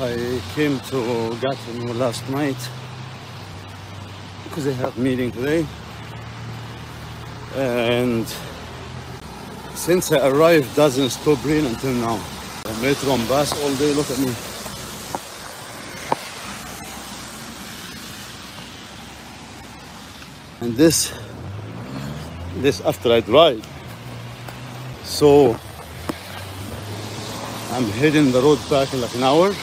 I came to Gatineau last night because I have a meeting today, and since I arrived doesn't stop rain until now. The metro and bus all day, look at me. And this after I drive. So I'm heading the road back in like an hour.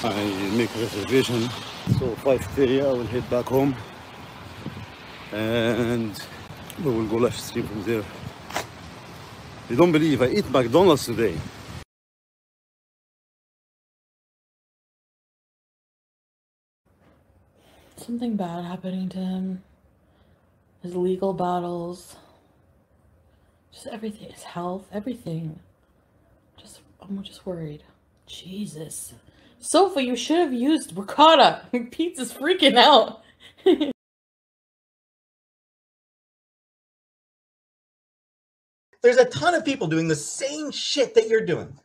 I make a reservation. So 5:30 I will head back home. And we will go live stream from there. You don't believe I eat McDonald's today. Something bad happening to him. His legal battles. Just everything. His health. Everything. I'm just worried. Jesus. Sophie, you should have used ricotta. Peetz is freaking out. There's a ton of people doing the same shit that you're doing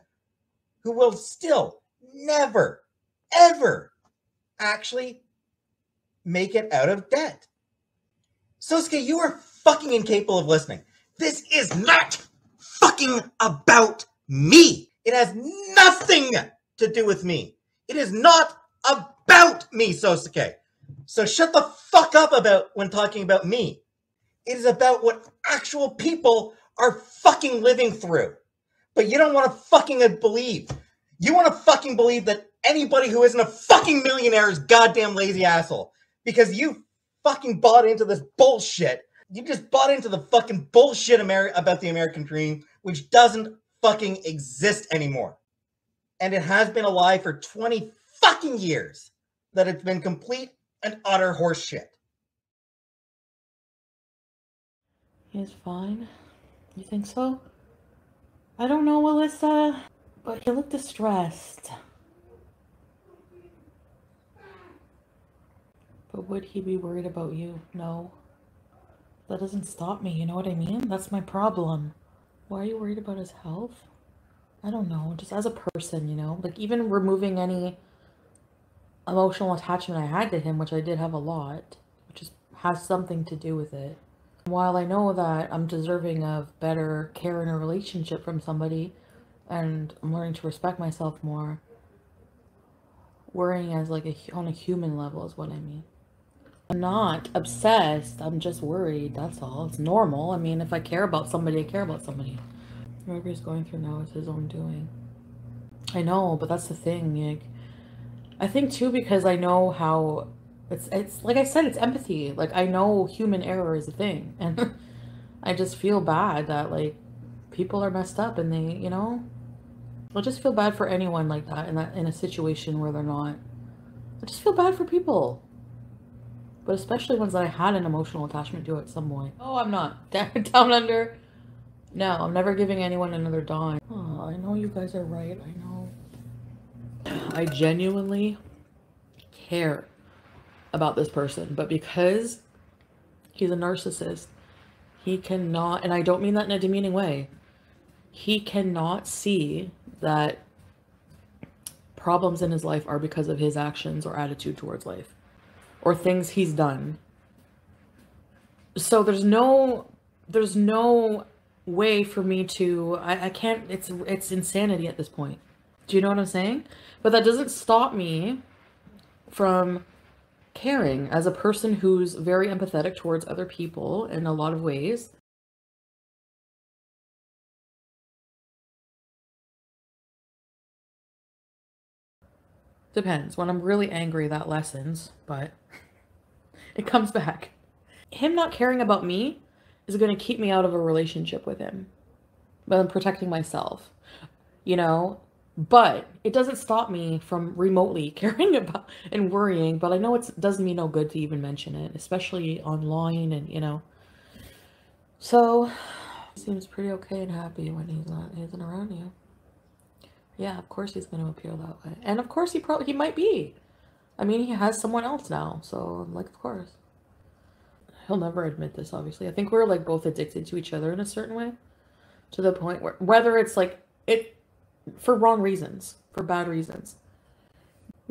who will still never, ever actually make it out of debt. Sosuke, you are fucking incapable of listening. This is not fucking about me. It has nothing to do with me. It is not about me, Sosuke. So shut the fuck up about when talking about me. It is about what actual people are fucking living through. But you don't want to fucking believe. You want to fucking believe that anybody who isn't a fucking millionaire is goddamn lazy asshole. Because you fucking bought into this bullshit. You just bought into the fucking bullshit about the American dream, which doesn't fucking exist anymore. And it has been a lie for 20 fucking years. That it's been complete and utter horseshit. He's fine. You think so? I don't know, Alyssa, but he looked distressed. But would he be worried about you? No. That doesn't stop me, you know what I mean? That's my problem. Why are you worried about his health? I don't know, just as a person, you know? Like, even removing any emotional attachment I had to him, which I did have a lot, which has something to do with it. While I know that I'm deserving of better care in a relationship from somebody, and I'm learning to respect myself more, worrying as like on a human level is what I mean. I'm not obsessed, I'm just worried, that's all. It's normal. I mean, if I care about somebody, I care about somebody. Whatever he's going through now is his own doing. I know, but that's the thing, like, I think too, because I know how it's like I said, it's empathy. Like, I know human error is a thing, and I just feel bad that like people are messed up, and they, you know, I just feel bad for anyone like that in a situation where they're not. I just feel bad for people, but especially ones that I had an emotional attachment to at some point. Oh, I'm not down under. No, I'm never giving anyone another dime. Oh, I know you guys are right. I know. I genuinely care about this person, but because he's a narcissist, he cannot, and I don't mean that in a demeaning way, he cannot see that problems in his life are because of his actions or attitude towards life or things he's done. So there's no way for me to, I can't, it's insanity at this point. Do you know what I'm saying? But that doesn't stop me from caring as a person who's very empathetic towards other people in a lot of ways. Depends. When I'm really angry, that lessens, but it comes back. Him not caring about me is going to keep me out of a relationship with him, but I'm protecting myself, you know? But it doesn't stop me from remotely caring about and worrying, but I know it doesn't mean no good to even mention it, especially online and, you know. So, he seems pretty okay and happy when he isn't around you. Yeah, of course he's going to appear that way. And of course he might be. I mean, he has someone else now, so, like, of course. He'll never admit this, obviously. I think we're, like, both addicted to each other in a certain way. To the point where, whether it's, like, for wrong reasons, for bad reasons.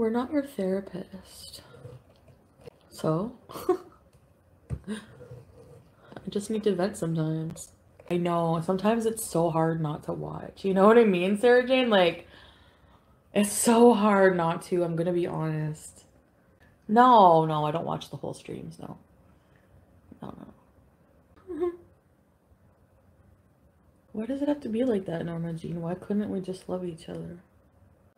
We're not your therapist. So? I just need to vent sometimes. I know, sometimes it's so hard not to watch. You know what I mean, Sarah Jane? Like, it's so hard not to, I'm gonna be honest. No, I don't watch the whole streams, no. No. Why does it have to be like that, Norma Jean? Why couldn't we just love each other?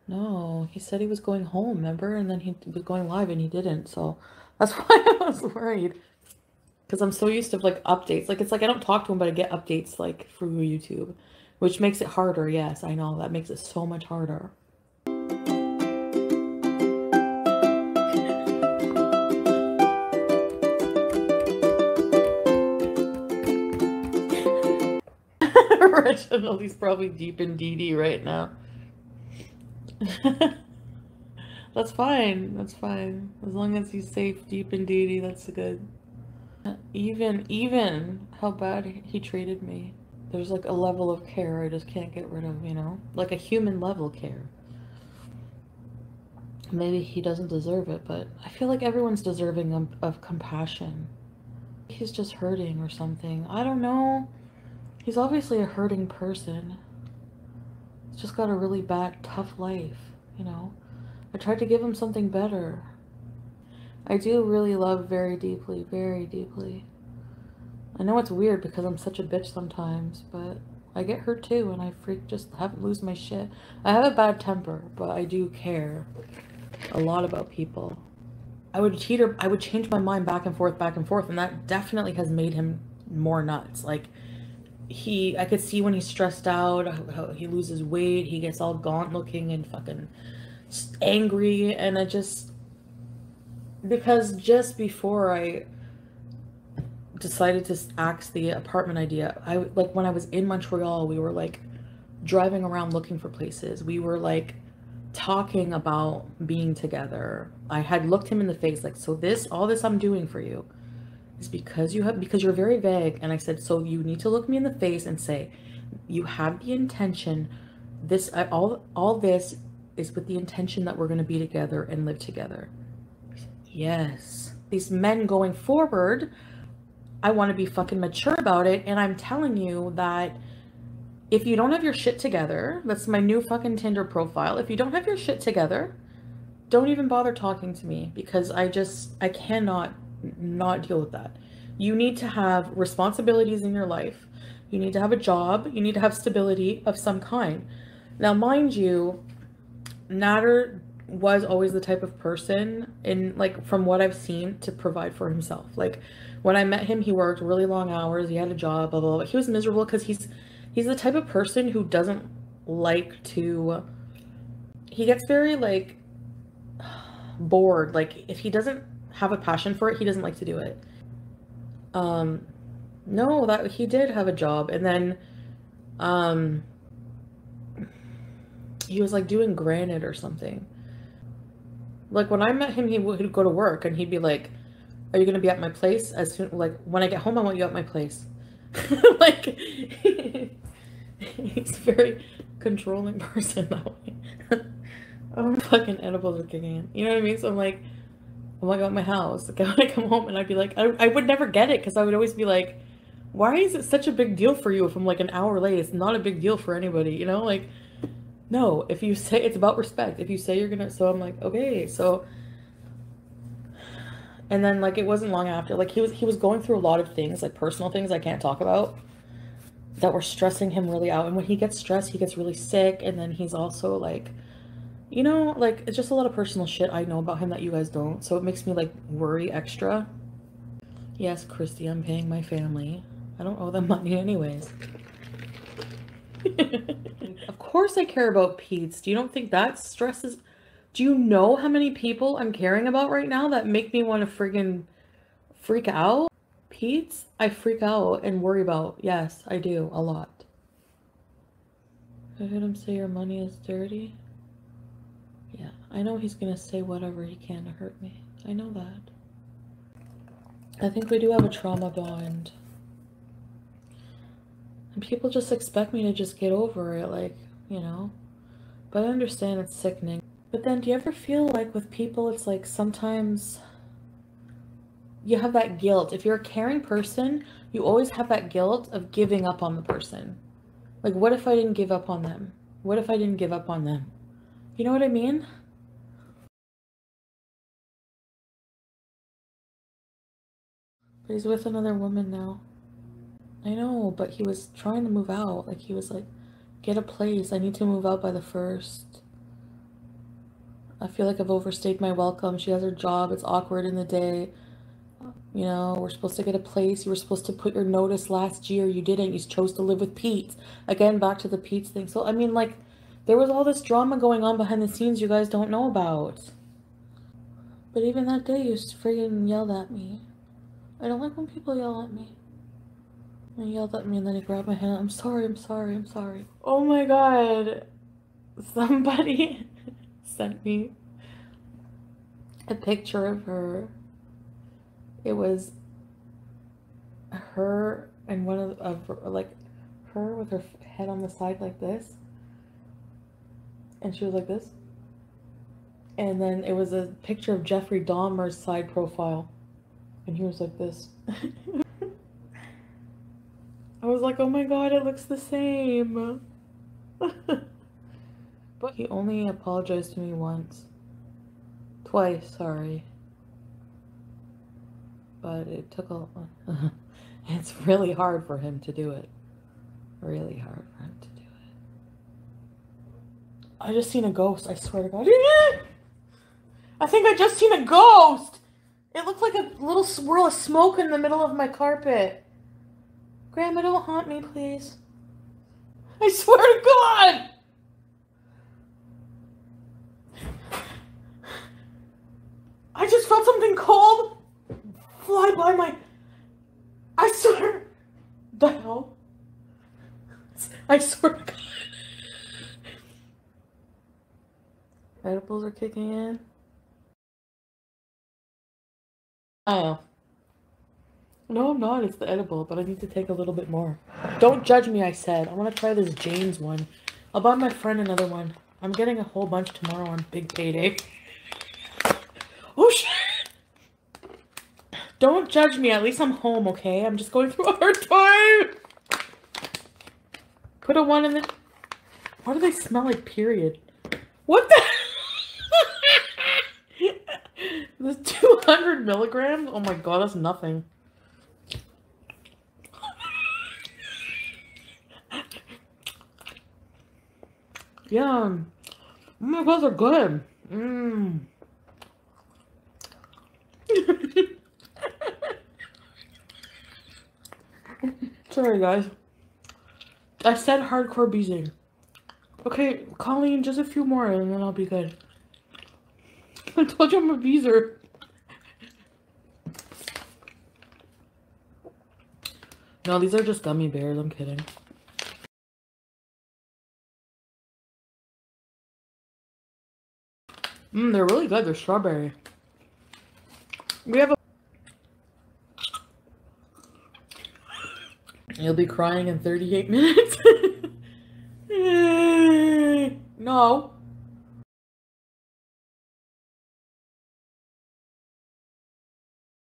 No, he said he was going home, remember? And then he was going live and he didn't, so that's why I was worried. Because I'm so used to, like, updates. Like, it's like I don't talk to him, but I get updates, like, through YouTube. Which makes it harder, yes, I know. That makes it so much harder. Reginald, he's probably deep in DD right now. That's fine. That's fine. As long as he's safe deep in DD, that's good. Even how bad he treated me. There's like a level of care I just can't get rid of, you know? Like a human level care. Maybe he doesn't deserve it, but I feel like everyone's deserving of compassion. He's just hurting or something. I don't know. He's obviously a hurting person. He's just got a really bad, tough life, you know? I tried to give him something better. I do really love very deeply, very deeply. I know it's weird because I'm such a bitch sometimes, but I get hurt too and I just lose my shit. I have a bad temper, but I do care a lot about people. I would change my mind back and forth, and that definitely has made him more nuts. Like, I could see when he's stressed out, how he loses weight, he gets all gaunt looking and fucking angry, and because just before I decided to axe the apartment idea, like when I was in Montreal, we were like driving around looking for places. We were like talking about being together. I had looked him in the face like, so all this I'm doing for you is because you're very vague. And I said, so you need to look me in the face and say, you have the intention, all this is with the intention that we're going to be together and live together. Yes. These men going forward, I want to be fucking mature about it. And I'm telling you that if you don't have your shit together, that's my new fucking Tinder profile. If you don't have your shit together, don't even bother talking to me, because I cannot not deal with that. You need to have responsibilities in your life. You need to have a job. You need to have stability of some kind. Now, mind you, Nader was always the type of person, from what I've seen, to provide for himself. Like, when I met him, he worked really long hours. He had a job, blah, blah, blah. He was miserable because he's the type of person who doesn't like to, he gets very, like, bored. Like, if he doesn't have a passion for it, he doesn't like to do it. No, that he did have a job, and then, he was like doing granite or something. Like, when I met him, he'd go to work and he'd be like, are you gonna be at my place as soon, like, when I get home, I want you at my place. Like, he's a very controlling person that way. Oh, fucking edibles are kicking in. You know what I mean? So I'm like, oh my god, my house. Like, when I come home, and I'd be like, I would never get it, because I would always be like, why is it such a big deal for you if I'm like an hour late? It's not a big deal for anybody, you know? Like, no, if you say, it's about respect. If you say you're gonna, so I'm like, okay, so. And then, like, it wasn't long after, like, he was going through a lot of things, like personal things I can't talk about, that were stressing him really out. And when he gets stressed, he gets really sick. And then he's also like, you know, like, it's just a lot of personal shit I know about him that you guys don't. So it makes me, like, worry extra. Yes, Christy, I'm paying my family. I don't owe them money anyways. Of course I care about Peetz. Do you don't think that stresses? Do you know how many people I'm caring about right now that make me want to friggin' freak out? Peetz, I freak out and worry about. Yes, I do. A lot. I heard him say your money is dirty. Yeah, I know he's gonna say whatever he can to hurt me. I know that. I think we do have a trauma bond. And people just expect me to just get over it, like, you know. But I understand it's sickening. But then do you ever feel like with people, it's like sometimes you have that guilt. If you're a caring person, you always have that guilt of giving up on the person. Like, what if I didn't give up on them? What if I didn't give up on them? You know what I mean? But he's with another woman now. I know, but he was trying to move out. Like, he was like, get a place. I need to move out by the 1st. I feel like I've overstayed my welcome. She has her job. It's awkward in the day. You know, we're supposed to get a place. You were supposed to put your notice last year. You didn't. You chose to live with Peetz. Again, back to the Peetz thing. So, I mean, like, there was all this drama going on behind the scenes you guys don't know about. But even that day, you friggin' yelled at me. I don't like when people yell at me. And he yelled at me and then he grabbed my hand. I'm sorry, I'm sorry, I'm sorry. Oh my god. Somebody sent me a picture of her. It was her and one of like her with her head on the side like this. And she was like this. And then it was a picture of Jeffrey Dahmer's side profile. And he was like this. I was like, oh my god, it looks the same. But he only apologized to me once. Twice, sorry. But it took a... It's really hard for him to do it. Really hard for him to do it. I just seen a ghost, I swear to god. I think I just seen a ghost! It looked like a little swirl of smoke in the middle of my carpet. Grandma, don't haunt me, please. I swear to God! I just felt something cold fly by my... I swear... The hell? I swear to God. Edibles are kicking in. Oh. No, I'm not. It's the edible, but I need to take a little bit more. Don't judge me, I said. I want to try this Jane's one. I'll buy my friend another one. I'm getting a whole bunch tomorrow on Big Payday. Oh, shit! Don't judge me. At least I'm home, okay? I'm just going through a hard time. Put a one in the... Why do they smell like period? What the... There's 200 milligrams? Oh my god, that's nothing. Yeah. Oh my god, they're good. Mmm. Sorry, guys. I said hardcore beezing. Okay, Colleen, just a few more and then I'll be good. I told you I'm a beezer. No, these are just gummy bears. I'm kidding. They're really good. They're strawberry. We have a... You'll be crying in 38 minutes. No.